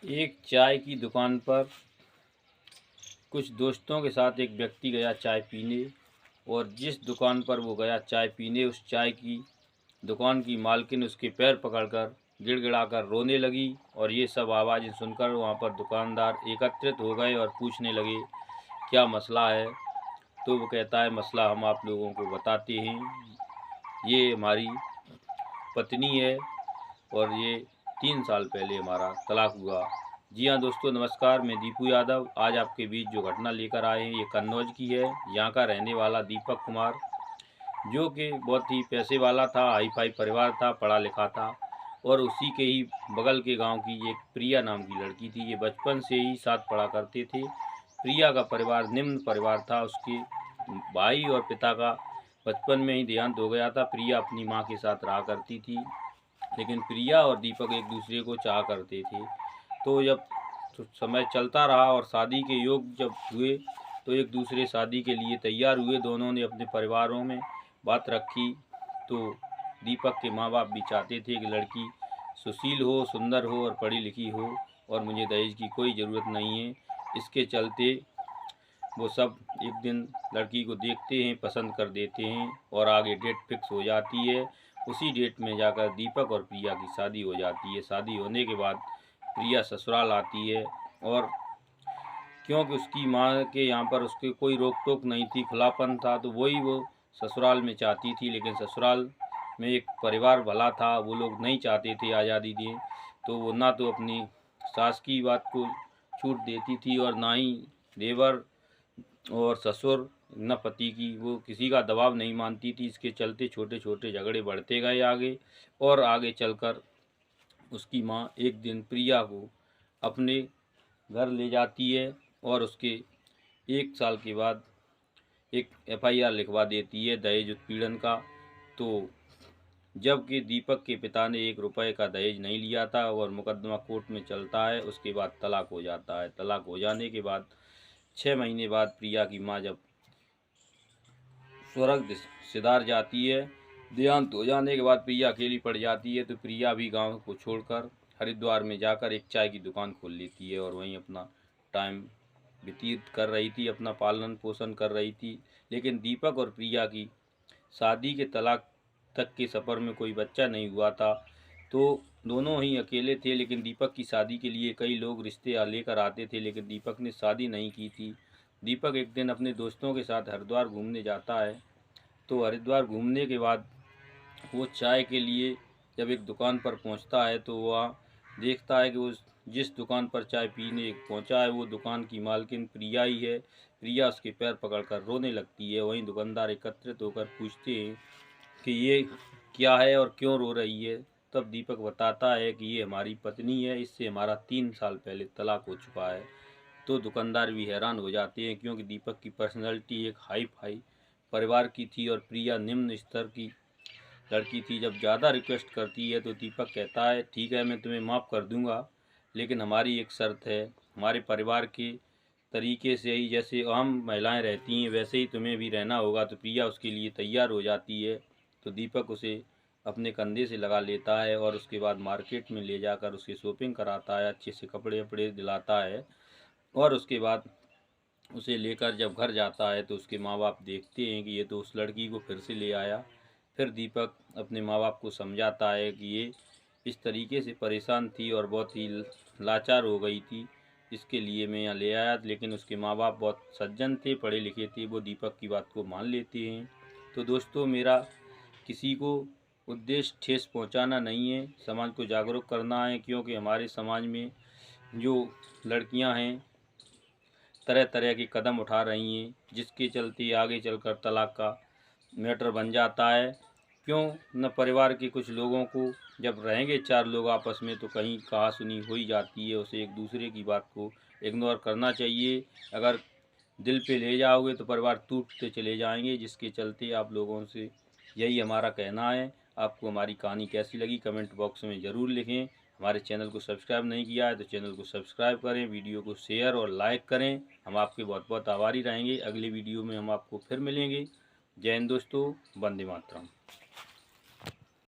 एक चाय की दुकान पर कुछ दोस्तों के साथ एक व्यक्ति गया चाय पीने। और जिस दुकान पर वो गया चाय पीने, उस चाय की दुकान की मालकिन उसके पैर पकड़कर गिड़गिड़ाकर रोने लगी। और ये सब आवाज़ें सुनकर वहाँ पर दुकानदार एकत्रित हो गए और पूछने लगे क्या मसला है। तो वो कहता है मसला हम आप लोगों को बताते हैं। ये हमारी पत्नी है और ये 3 साल पहले हमारा तलाक हुआ। जी हाँ दोस्तों, नमस्कार। मैं दीपू यादव आज आपके बीच जो घटना लेकर आए हैं ये कन्नौज की है। यहाँ का रहने वाला दीपक कुमार, जो कि बहुत ही पैसे वाला था, हाई फाई परिवार था, पढ़ा लिखा था। और उसी के ही बगल के गांव की एक प्रिया नाम की लड़की थी। ये बचपन से ही साथ पढ़ा करते थे। प्रिया का परिवार निम्न परिवार था। उसके भाई और पिता का बचपन में ही देहांत हो गया था। प्रिया अपनी माँ के साथ रहा करती थी, लेकिन प्रिया और दीपक एक दूसरे को चाहा करते थे। तो जब समय चलता रहा और शादी के योग जब हुए तो एक दूसरे शादी के लिए तैयार हुए। दोनों ने अपने परिवारों में बात रखी। तो दीपक के माँ बाप भी चाहते थे कि लड़की सुशील हो, सुंदर हो और पढ़ी लिखी हो, और मुझे दहेज की कोई ज़रूरत नहीं है। इसके चलते वो सब एक दिन लड़की को देखते हैं, पसंद कर देते हैं और आगे डेट फिक्स हो जाती है। उसी डेट में जाकर दीपक और प्रिया की शादी हो जाती है। शादी होने के बाद प्रिया ससुराल आती है, और क्योंकि उसकी माँ के यहाँ पर उसके कोई रोक टोक नहीं थी, खुलापन था, तो वही वो ससुराल में चाहती थी। लेकिन ससुराल में एक परिवार भला था, वो लोग नहीं चाहते थे आज़ादी दें। तो वो ना तो अपनी सास की बात को छूट देती थी और ना ही देवर और ससुर न पति की वो किसी का दबाव नहीं मानती थी। इसके चलते छोटे छोटे झगड़े बढ़ते गए आगे, और आगे चलकर उसकी माँ एक दिन प्रिया को अपने घर ले जाती है और उसके 1 साल के बाद एक FIR लिखवा देती है दहेज उत्पीड़न का। तो जबकि दीपक के पिता ने 1 रुपये का दहेज नहीं लिया था और मुकदमा कोर्ट में चलता है, उसके बाद तलाक हो जाता है। तलाक हो जाने के बाद 6 महीने बाद प्रिया की माँ जब स्वर्ग सिधार जाती है, देहांत हो जाने के बाद प्रिया अकेली पड़ जाती है। तो प्रिया भी गांव को छोड़कर हरिद्वार में जाकर एक चाय की दुकान खोल लेती है और वहीं अपना टाइम व्यतीत कर रही थी, अपना पालन पोषण कर रही थी। लेकिन दीपक और प्रिया की शादी के तलाक तक के सफ़र में कोई बच्चा नहीं हुआ था। तो दोनों ही अकेले थे। लेकिन दीपक की शादी के लिए कई लोग रिश्ते लेकर आते थे, लेकिन दीपक ने शादी नहीं की थी। दीपक एक दिन अपने दोस्तों के साथ हरिद्वार घूमने जाता है। तो हरिद्वार घूमने के बाद वो चाय के लिए जब एक दुकान पर पहुंचता है, तो वह देखता है कि उस जिस दुकान पर चाय पीने पहुंचा है वो दुकान की मालकिन प्रिया ही है। प्रिया उसके पैर पकड़कर रोने लगती है। वहीं दुकानदार एकत्रित होकर पूछते हैं कि ये क्या है और क्यों रो रही है। तब दीपक बताता है कि ये हमारी पत्नी है, इससे हमारा 3 साल पहले तलाक हो चुका है। तो दुकानदार भी हैरान हो जाते हैं, क्योंकि दीपक की पर्सनैलिटी एक हाई फाई परिवार की थी और प्रिया निम्न स्तर की लड़की थी। जब ज़्यादा रिक्वेस्ट करती है तो दीपक कहता है ठीक है, मैं तुम्हें माफ़ कर दूंगा, लेकिन हमारी एक शर्त है। हमारे परिवार के तरीके से ही जैसे आम महिलाएं रहती हैं वैसे ही तुम्हें भी रहना होगा। तो प्रिया उसके लिए तैयार हो जाती है। तो दीपक उसे अपने कंधे से लगा लेता है और उसके बाद मार्केट में ले जाकर उसकी शॉपिंग कराता है, अच्छे से कपड़े वपड़े दिलाता है। और उसके बाद उसे लेकर जब घर जाता है तो उसके माँ बाप देखते हैं कि ये तो उस लड़की को फिर से ले आया। फिर दीपक अपने माँ बाप को समझाता है कि ये इस तरीके से परेशान थी और बहुत ही लाचार हो गई थी, इसके लिए मैं यहाँ ले आया। लेकिन उसके माँ बाप बहुत सज्जन थे, पढ़े लिखे थे, वो दीपक की बात को मान लेते हैं। तो दोस्तों, मेरा किसी को उद्देश्य ठेस पहुँचाना नहीं है, समाज को जागरूक करना है। क्योंकि हमारे समाज में जो लड़कियां हैं तरह तरह के कदम उठा रही हैं, जिसके चलते आगे चलकर तलाक का मैटर बन जाता है। क्यों न परिवार के कुछ लोगों को जब रहेंगे 4 लोग आपस में तो कहीं कहा सुनी हो ही जाती है। उसे एक दूसरे की बात को इग्नोर करना चाहिए। अगर दिल पे ले जाओगे तो परिवार टूटते चले जाएंगे। जिसके चलते आप लोगों से यही हमारा कहना है। आपको हमारी कहानी कैसी लगी कमेंट बॉक्स में ज़रूर लिखें। हमारे चैनल को सब्सक्राइब नहीं किया है तो चैनल को सब्सक्राइब करें, वीडियो को शेयर और लाइक करें। हम आपके बहुत बहुत आभारी रहेंगे। अगले वीडियो में हम आपको फिर मिलेंगे। जय हिंद दोस्तों, वंदे मातरम।